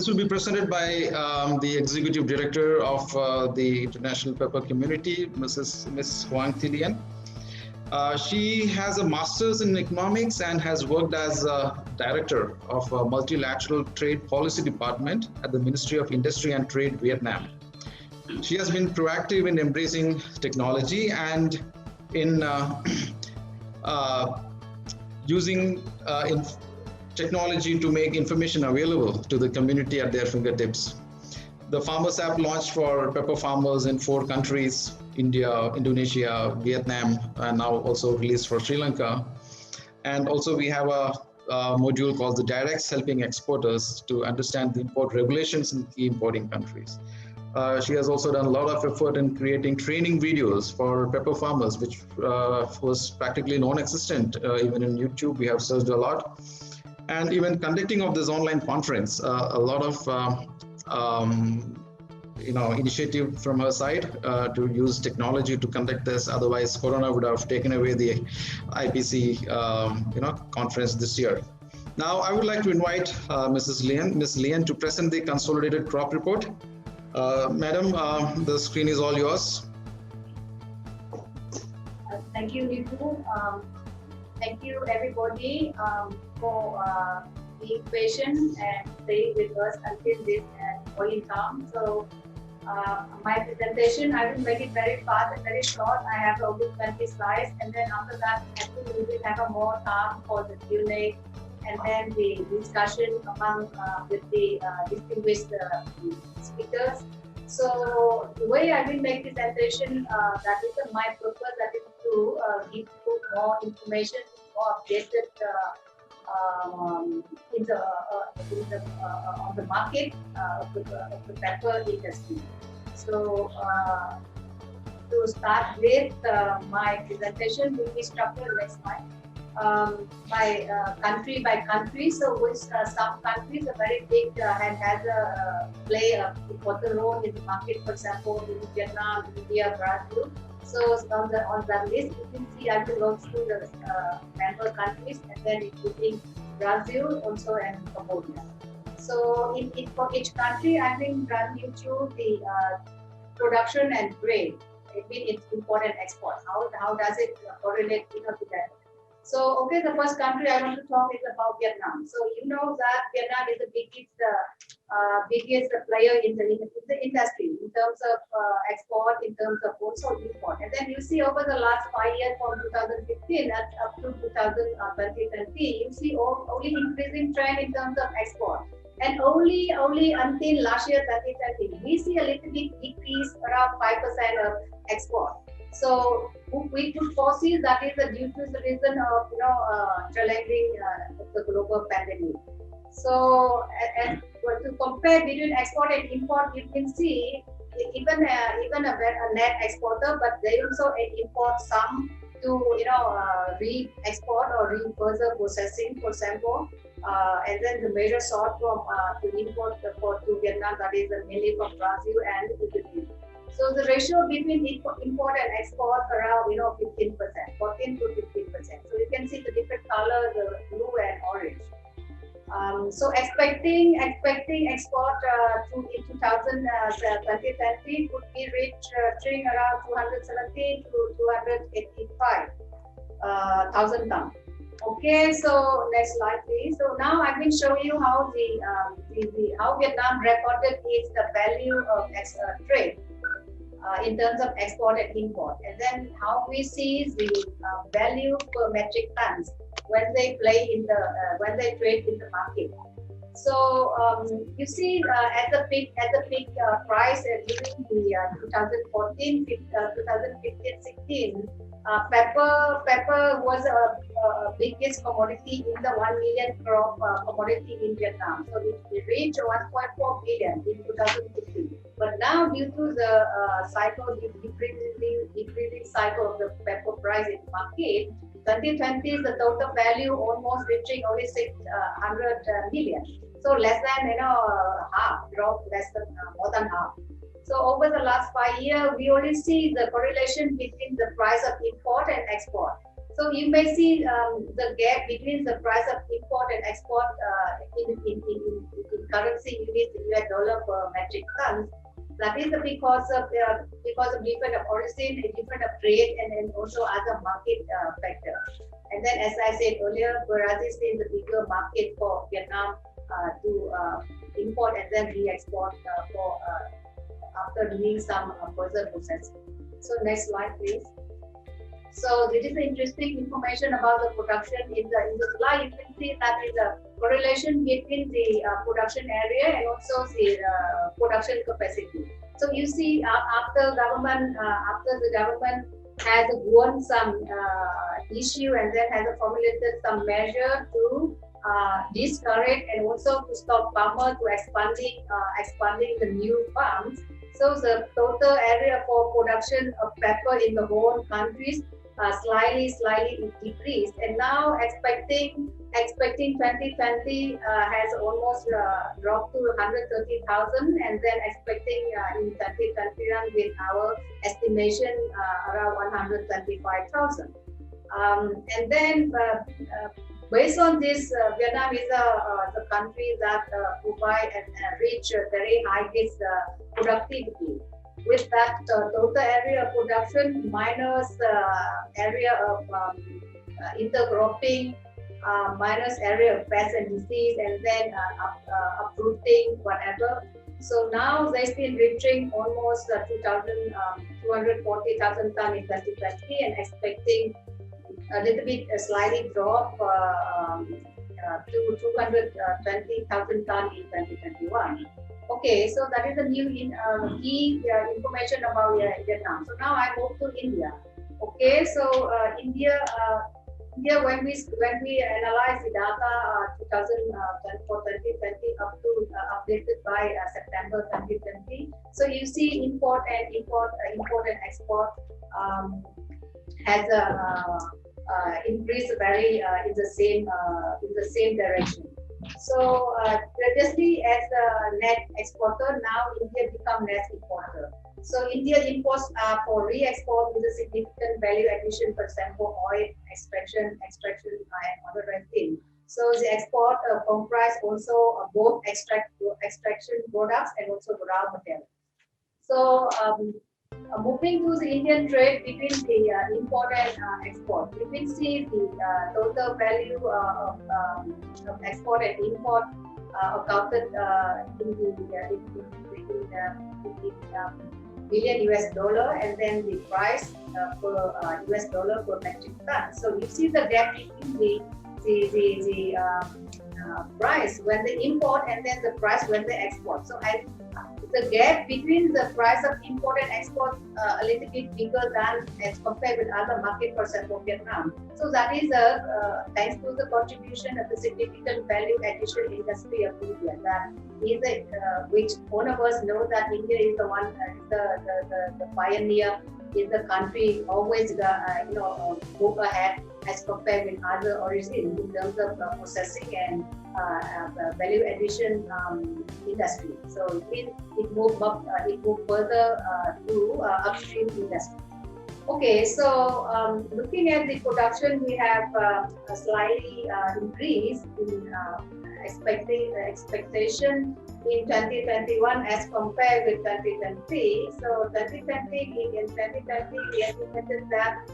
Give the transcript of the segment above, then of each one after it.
This will be presented by the Executive Director of the International Pepper Community, Ms. Hoang Lien. She has a master's in economics and has worked as a director of a multilateral trade policy department at the Ministry of Industry and Trade, Vietnam. She has been proactive in embracing technology and in using technology to make information available to the community at their fingertips. The Farmers app launched for pepper farmers in 4 countries, India, Indonesia, Vietnam, and now also released for Sri Lanka. And also we have a module called the Directs, helping exporters to understand the import regulations in key importing countries. She has also done a lot of effort in creating training videos for pepper farmers, which was practically non-existent. Even in YouTube, we have searched a lot. And even conducting of this online conference, a lot of initiative from her side to use technology to conduct this. Otherwise, Corona would have taken away the IPC conference this year. Now, I would like to invite Ms. Lien to present the consolidated crop report. Madam, the screen is all yours. Thank you, Niku. Thank you, everybody, for being patient and staying with us until this point in time. So, my presentation, I will make it very fast and very short. I have only 20 slides, and then after that, I think we will have a more time for the Q&A and then the discussion among with the distinguished speakers. So the way I will make presentation, that is my purpose, that is to give you more information, more updated on the market of the pepper industry. So to start with, my presentation will be structured next slide. By country. So with some countries are very big and has play an important role in the market. For example, in Vietnam, India, Brazil. So on the list, you can see I will go through the member countries and then including Brazil also and Cambodia. So for each country, I will run you through the production and grade. It's import and export. How does it correlate to that? So, okay, the first country I want to talk is about Vietnam. So, you know that Vietnam is the biggest player in the industry in terms of export, in terms of also import. And then you see over the last 5 years from 2015 up to 2020, you see only increasing trend in terms of export. And only until last year 2020, we see a little bit decrease around 5% of export. So we could foresee that is due to the reason of challenging the global pandemic. So and to compare between export and import, you can see even a net exporter, but they also import some to re-export or re-further processing, for example, and then the major source from to import to Vietnam, that is mainly from Brazil and Indonesia. So the ratio between import and export around 15%, 14 to 15%. So you can see the different colors, the blue and orange. So expecting export in 2020 could be reaching around 270 to 285,000 tons. Okay, so next slide, please. So now I will show you how how Vietnam recorded is the value of trade. In terms of export and import, and then how we see the value per metric tons when they play in the when they trade in the market. So you see at the peak price during the 2014, 2015, 16, pepper was a biggest commodity in the 1 million crop commodity in Vietnam. So it reached 1.4 billion in 2015. But now, due to the decreasing cycle of the pepper price in the market, 2020 is the total value almost reaching only 600 million. So less than half, drop less than more than half. So over the last 5 years, we only see the correlation between the price of import and export. So you may see the gap between the price of import and export currency unit US dollar per metric ton. That is because of different of origin, different of trade, and also other market factor. And then, as I said earlier, Brazil is the bigger market for Vietnam to import and then re-export for after doing some further processing. So next slide, please. So this is interesting information about the production. In the slide, you can see that is a correlation between the production area and also the production capacity. So you see, after the government has won some issue and then has formulated some measure to discourage and also to stop farmers to expanding the new farms. So the total area for production of pepper in the whole countries slightly decreased, and now expecting 2020 has almost dropped to 130,000, and then expecting in 2021 with our estimation around 125,000. And then based on this, Vietnam is the country that provide and reach very high productivity. With that total area of production minus area of intercropping, minus area of pest and disease, and then uprooting, whatever. So now they've been reaching almost 240,000 tons in 2020 and expecting a little bit slightly drop to 220,000 tons in 2021. Okay, so that is the new key information about Vietnam. So now I move to India. Okay, so India when we analyze the data 2020 up to updated by September 2020. So you see import and export has increased very in the same direction. So previously as a net exporter, now India become net importer. So India imports for re-export with a significant value addition, for example, oil extraction and other things. So the export comprise also both extraction products and also raw material. So moving to the Indian trade between the import and export, you can see the total value of export and import accounted in billion US dollar, and then the price per US dollar per metric ton. So you see the gap between the price when they import and then the price when they export. So the gap between the price of import and export a little bit bigger than as compared with other market, for example, Vietnam. So that is thanks to the contribution of the significant value addition industry of India. That is which all of us know that India is the one, the pioneer in the country, always move ahead as compared with other origins in terms of processing and value addition industry. So it moved up, it moved further to upstream industry. Okay, so looking at the production, we have a slightly increase in expectation in 2021 as compared with 2020. So in 2020 we estimated that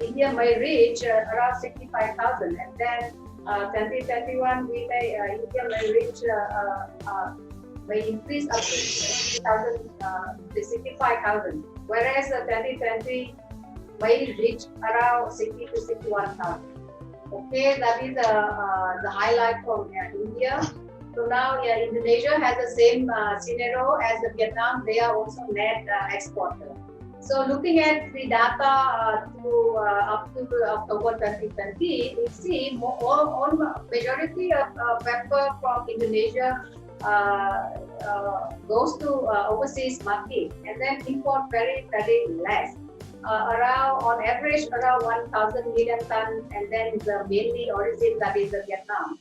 India may reach around 65,000, and then 2021 India may reach may increase up to 65,000, whereas 2020 may reach around 60 to 61,000. Okay, that is the highlight from India. So now Indonesia has the same scenario as Vietnam. They are also net exporter. So looking at the data up to October 2020, we see all majority of pepper from Indonesia goes to overseas market, and then import very less. Around on average around 1,000 million tons, and then the mainly origin that is Vietnam.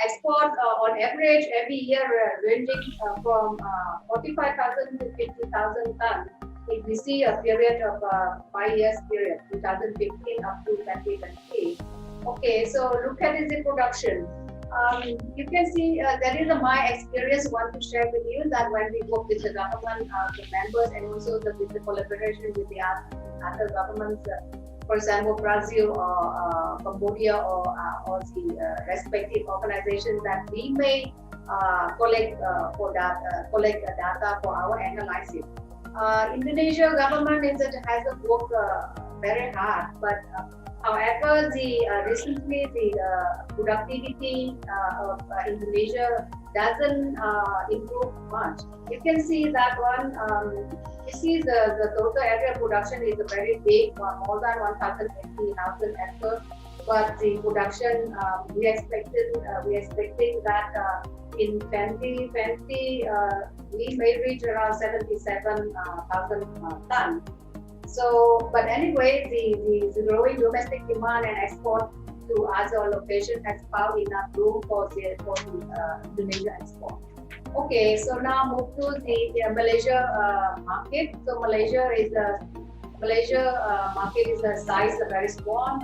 Export on average every year ranging from 45,000 to 50,000 tons. If we see a period of 5 years period, 2015 up to 2020. Okay, so look at the production. You can see that is my experience. Want to share with you that when we work with the government, the members, and also with the collaboration with the other governments, for example, Brazil or Cambodia or the respective organizations that we may collect collect data for our analysis. Indonesia government has worked very hard, but however, recently the productivity of Indonesia doesn't improve much. You can see that one. You see the total area production is a very big one, more than 1,080,000 hectares. But the production we expecting that in 2020 we may reach around 77,000 tons. So, but anyway, the growing domestic demand and export to other locations has found enough room for the Indonesia export. Okay, so now move to the Malaysia market. So Malaysia market is a size very small.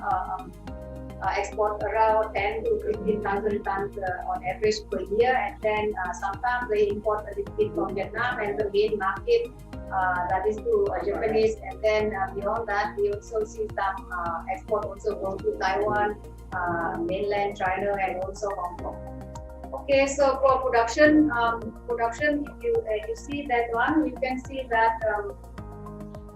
Export around 10 to 15,000 tons on average per year, and then sometimes they import a little bit from Vietnam, and the main market that is to Japanese, and then beyond that we also see some export also go to Taiwan, mainland China, and also Hong Kong. Okay, so for production, if you see that one, you can see that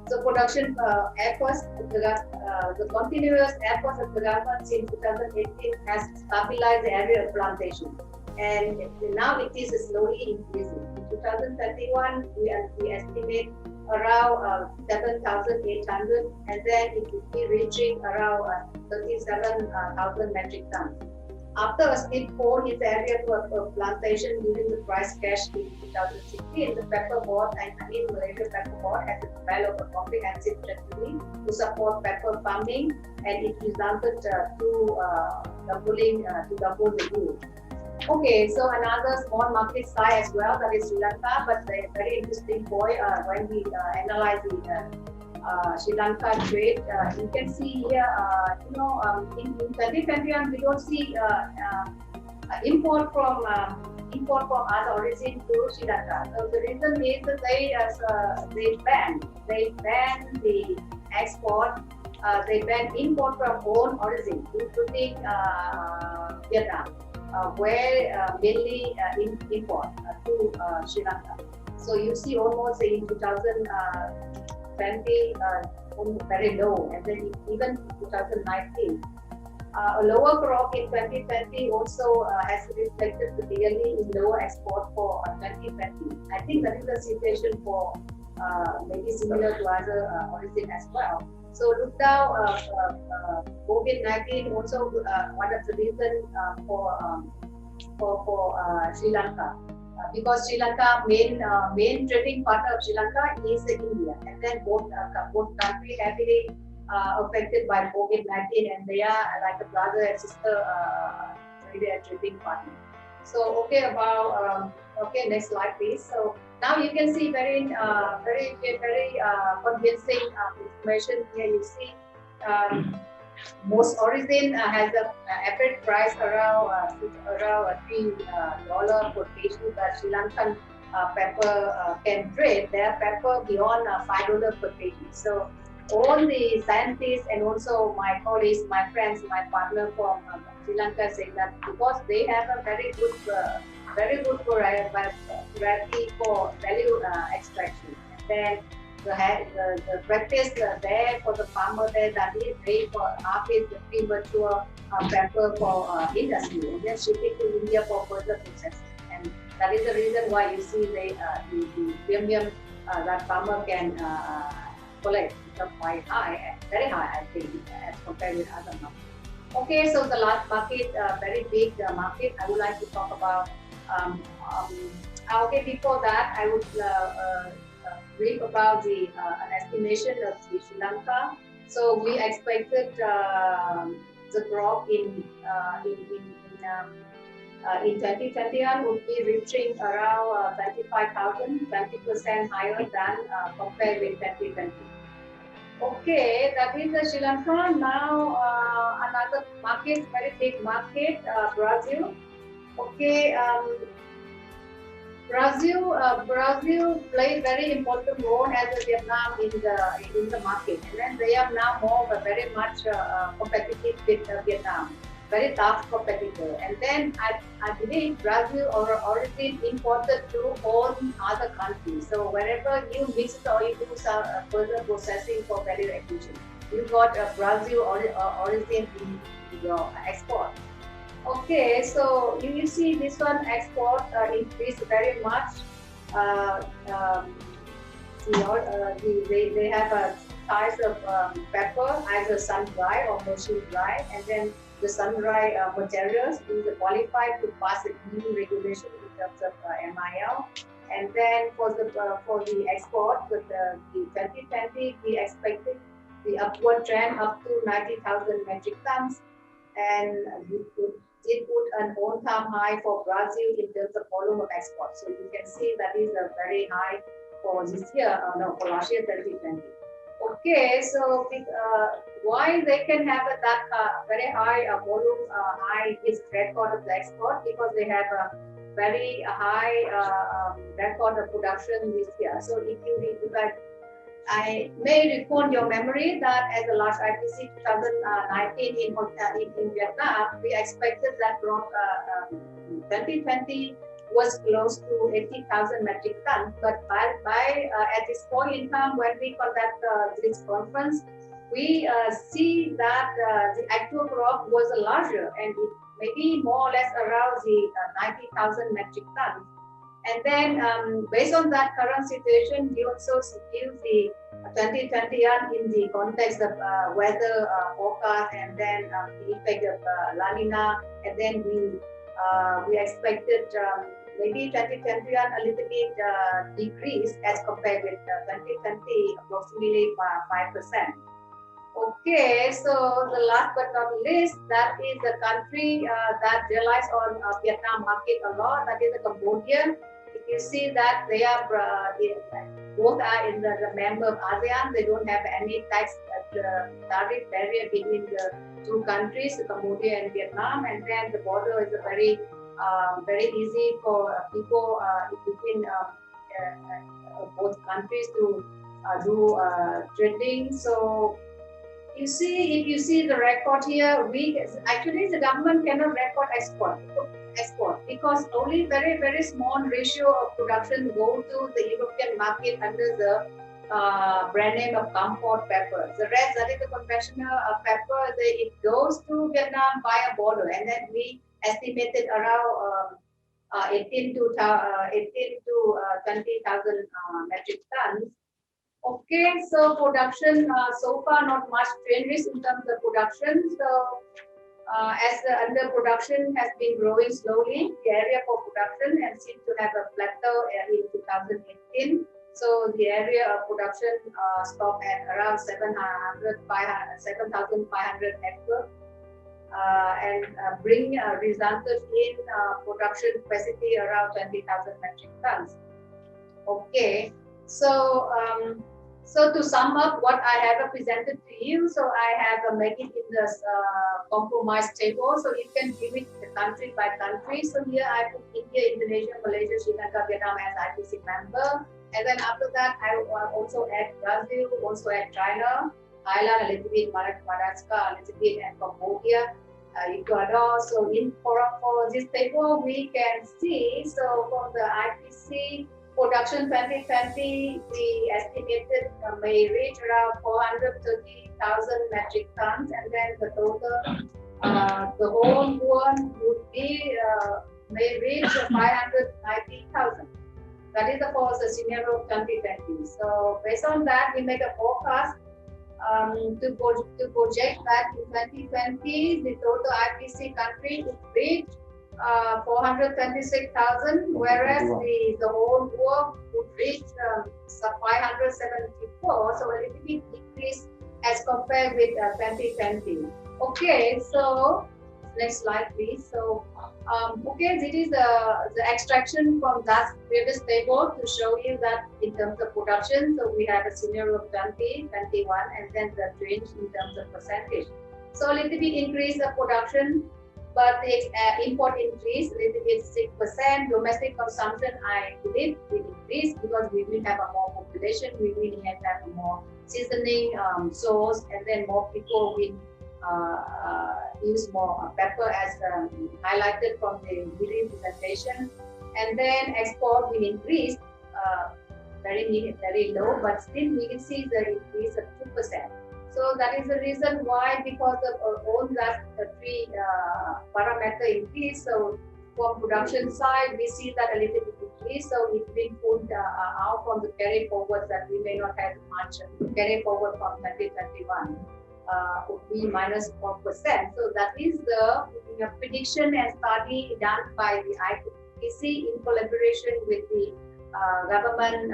the production efforts, the continuous efforts of the government since 2018 has stabilized the area of plantation, and now it is slowly increasing. In 2031, we estimate around 7,800, and then it will be reaching around 37,000 metric tons. After a steep fall in the area of plantation during the price crash in 2016, the pepper board and Malaysia pepper board has developed a comprehensive strategy to support pepper farming, and it resulted to double the yield. Okay, so another small market size as well, that is Sri Lanka, but a very interesting point when we analyze the Sri Lanka trade. You can see here, in 2021 we don't see import from other origin to Sri Lanka. So the reason is that they ban the export, they ban import from own origin, including Vietnam, where mainly import to Sri Lanka. So you see almost in 2020 very low, and then even 2019. A lower crop in 2020 also has reflected clearly in lower export for 2020. I think that is the situation for maybe similar to other origin as well. So look now, COVID-19 also one of the reasons for Sri Lanka. Because Sri Lanka main trading partner of Sri Lanka is India, and then both countries heavily affected by COVID-19, and they are like a brother and sister trading partner. So okay, next slide please. So now you can see very convincing information here. You see. Most origin has an average price around $3 per kg that Sri Lankan pepper can trade their pepper beyond $5 per kg. So all the scientists and also my colleagues, my friends, my partner from Sri Lanka say that because they have a very good variety for value extraction, and then the practice there for the farmer there, that is they harvest the premature pepper for industry and then ship it to India for further processing. And that is the reason why you see the premium that farmer can collect become quite high, very high I think, as compared with other markets. Okay, so the last market, very big market, I would like to talk about. Okay, before that, I would brief about an estimation of Sri Lanka. So we expected the crop in 2021 would be reaching around 25,000, 20% higher than compared with 2020. Okay, that is the Sri Lanka. Now another market, very big market, Brazil. Okay, Brazil play very important role as a Vietnam in the market, and then they are now more very much competitive with Vietnam, very tough competitor. And then I believe Brazil origin imported to all other countries. So wherever you visit or you do some further processing for value addition, you got Brazil origin in your export. Okay, so you see this one export increased very much. Uh, um, they have a types of pepper, either sun dry or machine dry, and then the sun dry materials is qualified to pass a new regulation in terms of MIL. And then for the export, with the 2020, we expected the upward trend up to 90,000 metric tons, and it put an all-time high for Brazil in terms of volume of export. So you can see that is a very high for this year, for last year 2020. Okay, so why they can have that very high volume, high is record of the export, because they have a very high record of production this year. So if I may recall your memory that as the last IPC 2019 in Vietnam, we expected that 2020 was close to 80,000 metric tons. But by at this point in time, when we conduct this conference, we see that the actual crop was larger, and it maybe more or less around the 90,000 metric tons. And then based on that current situation, we also view the 2021 in the context of weather forecast, and then the effect of La Nina, and then we expected maybe 2021 a little bit decrease as compared with 2020, approximately 5%. Okay, so the last but not least, that is the country that relies on Vietnam market a lot, that is the Cambodia. If you see that they are both are in the member of ASEAN, they don't have any tax tariff barrier between the two countries, Cambodia and Vietnam, and then the border is a very easy for people between both countries to do trading. So you see, if you see the record here, actually the government cannot record export because only very small ratio of production go to the European market under the brand name of Kampot pepper. The rest, that is the conventional pepper, it goes to Vietnam via border, and then we estimated around 18 to 20,000 metric tons. Okay, so production, so far not much changes in terms of production. So as the underproduction has been growing slowly, the area for production has seemed to have a plateau in 2018. So the area of production stopped at around 7,500 hectares, and resulted in production capacity around 20,000 metric tons. Okay, so so to sum up what I have presented to you, so I have made it in this compromise table, so you can view it country by country. So here I put India, Indonesia, Malaysia, Sri Lanka, Vietnam as IPC member, and then after that I also add Brazil, also add China, Thailand, a little bit, Madagascar, a little bit, and Cambodia, Ecuador. So for this table we can see, so from the IPC production 2020, we estimated may reach around 430,000 metric tons, and then the total, the whole one would be may reach 590,000. That is for the scenario of 2020. So based on that, we make a forecast to project that in 2020, the total IPC country would reach 426,000, whereas the whole world would reach 574, so a little bit decrease as compared with 2020. Okay, so next slide please. So okay, this is the extraction from that previous table to show you that in terms of production, so we have a scenario of 20, 21, and then the range in terms of percentage. So a little bit increase of production but the import increased a little bit 6%. Domestic consumption, I believe, will increase because we will have a more population, we will have more seasoning sauce, and then more people will use more pepper as highlighted from the video presentation. And then export will increase very low, but still we can see the increase of 2%. So that is the reason why, because of all that three parameter increase. So from production side, we see that a little bit increase. So it will put out from the carry forward that we may not have much carry forward from 2021. Would be minus 4%. So that is the prediction and study done by the IPC in collaboration with the government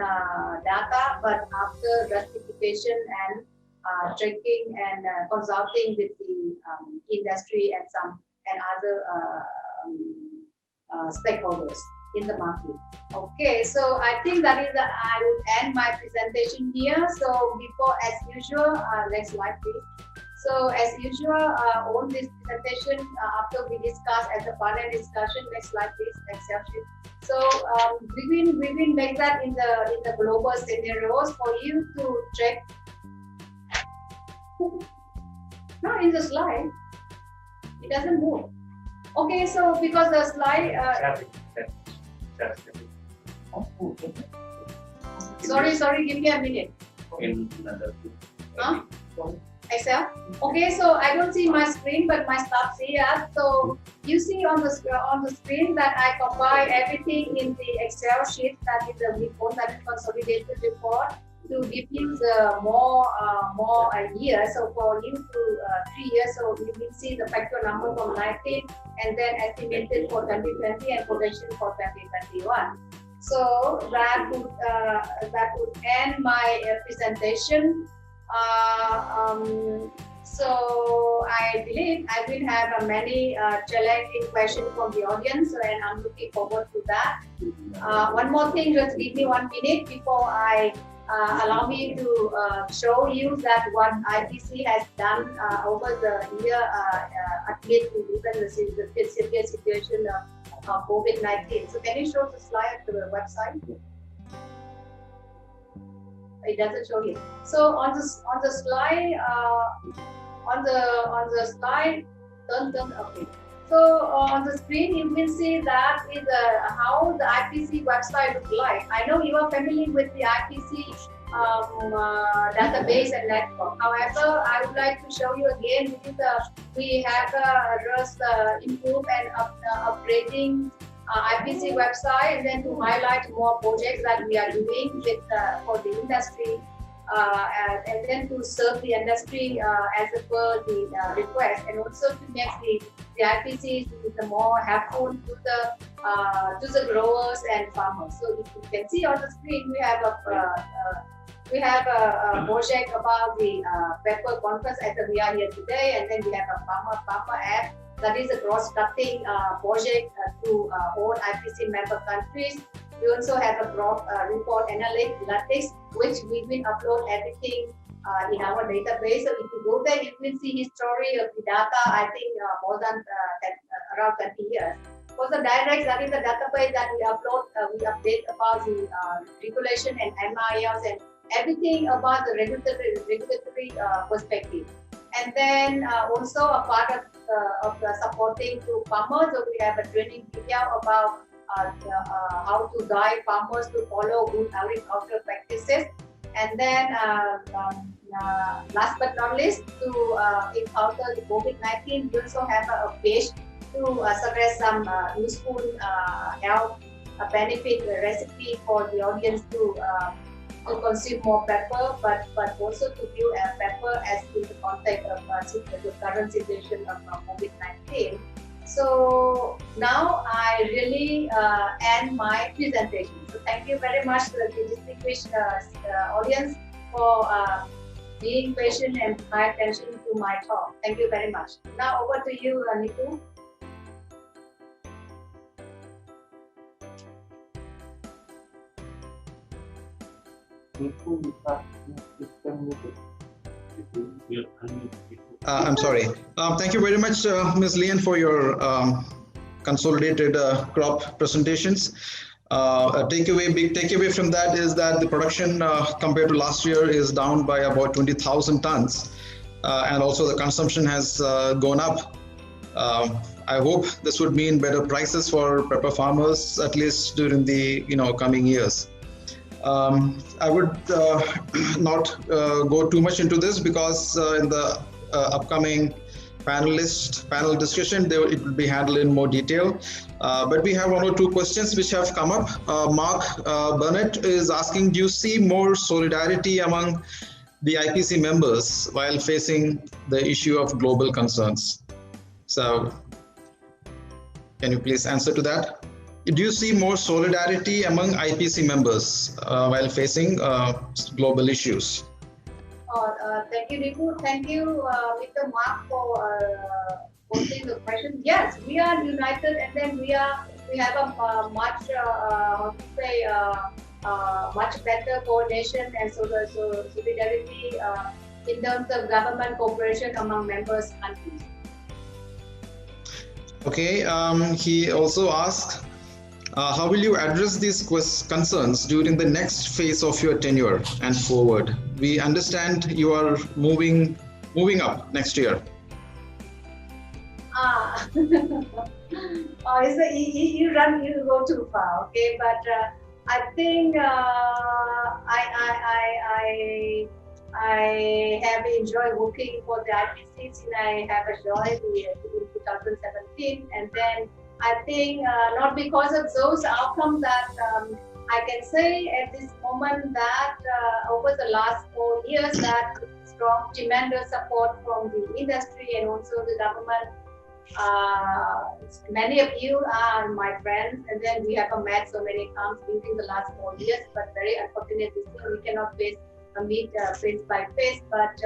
data, but after justification and checking and consulting with the industry and some and other stakeholders in the market. Okay, so I think that is that I will end my presentation here. So before, as usual, next slide please. So as usual, on this presentation, after we discuss as a panel discussion, next slide please, Excel sheet. So we will make that in the global scenarios for you to check. No, in the slide, it doesn't move. Okay, so because the slide. Sorry, give me a minute. Huh? Excel. Okay, so I don't see my screen, but my staff see it. So you see on the screen that I combine everything in the Excel sheet, that is the report, that is consolidated report, to give you the more years. So for you to 3 years, so you will see the factual number from 19 and then estimated for 2020 and projection for 2021. So that would end my presentation. So I believe I will have many challenging questions from the audience, and I'm looking forward to that. One more thing, just give me 1 minute before I allow me to show you that what IPC has done over the year amid even the severe situation of COVID-19. So can you show the slide to the website? It doesn't show you. So on the slide, turn. Okay. So on the screen, you will see that is how the IPC website looks like. I know you are familiar with the IPC database and network. However, I would like to show you again. We have just improved and upgrading IPC website, and then to highlight more projects that we are doing with for the industry, and then to serve the industry as per the request, and also to make the IPC more helpful to the growers and farmers. So if you can see on the screen, we have a project about the pepper conference as we are here today, and then we have a farmer app. That is a cross-cutting project to all IPC member countries. We also have a report analytics, which we will upload everything in our database. So if you go there, you will see history of the data, I think more than around 20 years. For the direct, that is the database that we upload, we update about the regulation and MILs and everything about the regulatory perspective. And then also a part of supporting to farmers. So we have a training video about how to guide farmers to follow good agricultural practices. And then last but not least, to encounter the COVID-19, we also have a page to suggest some useful health benefit recipe for the audience to consume more pepper, but also to view pepper as in the context of the current situation of COVID-19. So now I really end my presentation. So thank you very much to the distinguished audience for being patient and pay attention to my talk. Thank you very much. Now over to you, Niku. Itu bisa sistem gitu. I'm sorry. Thank you very much, Ms. Lien, for your consolidated crop presentations. A big takeaway from that is that the production compared to last year is down by about 20,000 tons. And also the consumption has gone up. I hope this would mean better prices for pepper farmers, at least during the coming years. I would not go too much into this because in the upcoming panel discussion, it will be handled in more detail. But we have one or two questions which have come up. Mark Burnett is asking, do you see more solidarity among the IPC members while facing the issue of global concerns? So, can you please answer to that? Do you see more solidarity among IPC members while facing global issues? Thank you, Niku. Thank you, Mr. Mark, for posting the question. Yes, we are united, and then we have a much much better coordination and solidarity in terms of government cooperation among members countries. Okay. He also asked, how will you address these concerns during the next phase of your tenure and forward? We understand you are moving up next year. You go too far, okay? But I think I have enjoyed working for the IPC since I have joined in 2017, and then I think not because of those outcomes that I can say at this moment that over the last 4 years that strong, tremendous support from the industry and also the government. Many of you are my friends, and then we have met so many times during the last 4 years, but very unfortunately we cannot meet face by face. But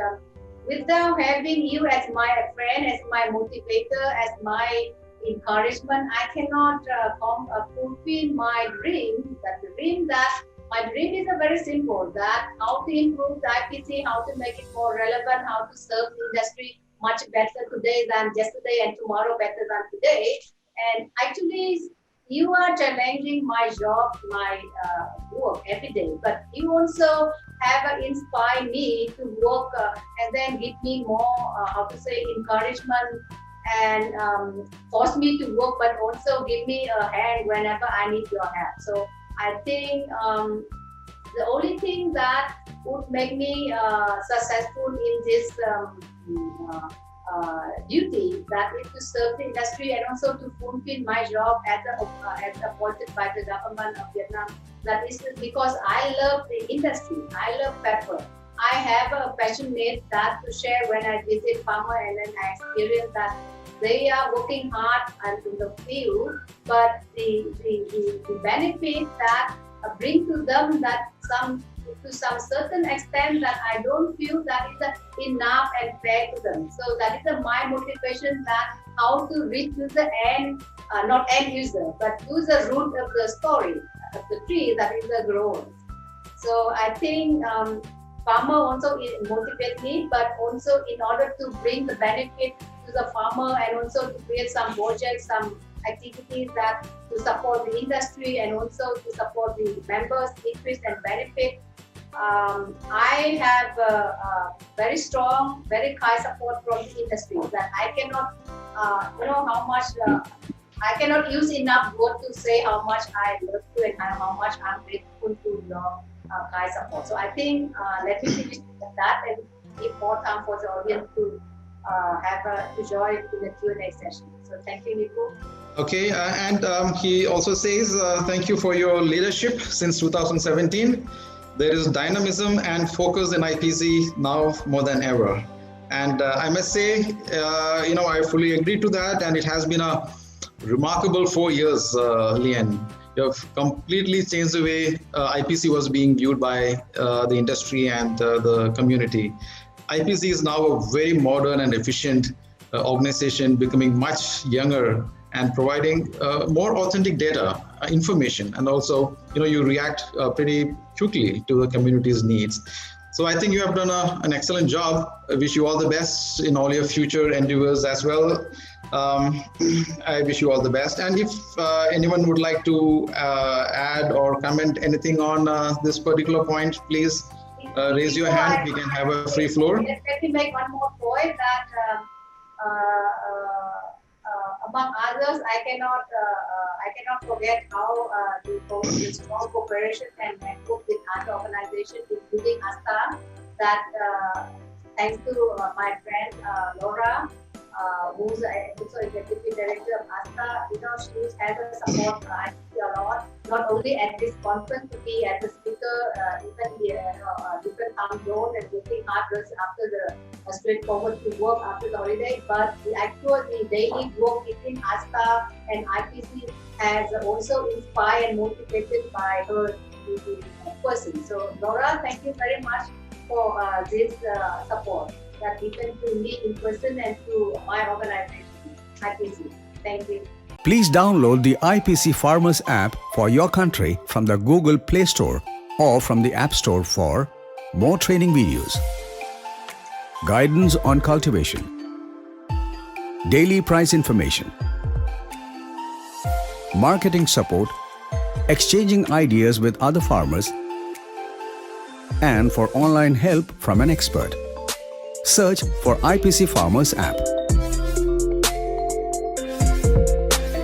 without having you as my friend, as my motivator, as my encouragement, I cannot fulfill my dream. My dream is a very simple, that how to improve the IPC, how to make it more relevant, how to serve the industry much better today than yesterday and tomorrow better than today. And actually, you are challenging my job, my work every day, but you also have inspired me to work and then give me more, encouragement and force me to work, but also give me a hand whenever I need your help. So I think the only thing that would make me successful in this duty, that is to serve the industry and also to fulfill my job as appointed by the government of Vietnam. That is because I love the industry. I love pepper. I have a passionate that to share when I visit farmer, and then I experience that they are working hard and in the field, but the benefit that bring to them that to some certain extent that I don't feel that is enough and fair to them. So that is my motivation, that how to reach to the end, not end user, but to the root of the story, of the tree that is the growers. So I think farmer also motivate me, but also in order to bring the benefit to the farmer and also to create some projects, some activities that to support the industry and also to support the members' interest and benefit. I have very strong, very high support from the industry that I cannot, how much, I cannot use enough word to say how much I love you and how much I'm grateful to your high support. So I think let me finish with that and give more time for the audience to to join in the Q&A session. So thank you, Niku. Okay, and he also says, thank you for your leadership since 2017. There is dynamism and focus in IPC now more than ever. And I must say, I fully agree to that. And it has been a remarkable 4 years, Lien. You have completely changed the way IPC was being viewed by the industry and the community. IPC is now a very modern and efficient organization, becoming much younger and providing more authentic data, information, and also, you react pretty quickly to the community's needs. So I think you have done an excellent job. I wish you all the best in all your future endeavors as well. I wish you all the best. And if anyone would like to add or comment anything on this particular point, please raise your hand. We can have a free floor. Let me make one more point that among others, I cannot forget how the strong cooperation and network with other organizations, including ASTA. That thanks to my friend Laura, who's also a deputy director of ASTA. She has a support IPC a lot. Not only at this conference to be as a speaker, even different time zone and working hard after the straightforward to work after the holiday, but the daily work within ASTA and IPC has also inspired and motivated by her person. So Laura, thank you very much for this support that given to me in person and to my organization, IPC. Thank you. Please download the IPC Farmers app for your country from the Google Play Store or from the App Store for more training videos, guidance on cultivation, daily price information, marketing support, exchanging ideas with other farmers, and for online help from an expert. Search for IPC Farmers app.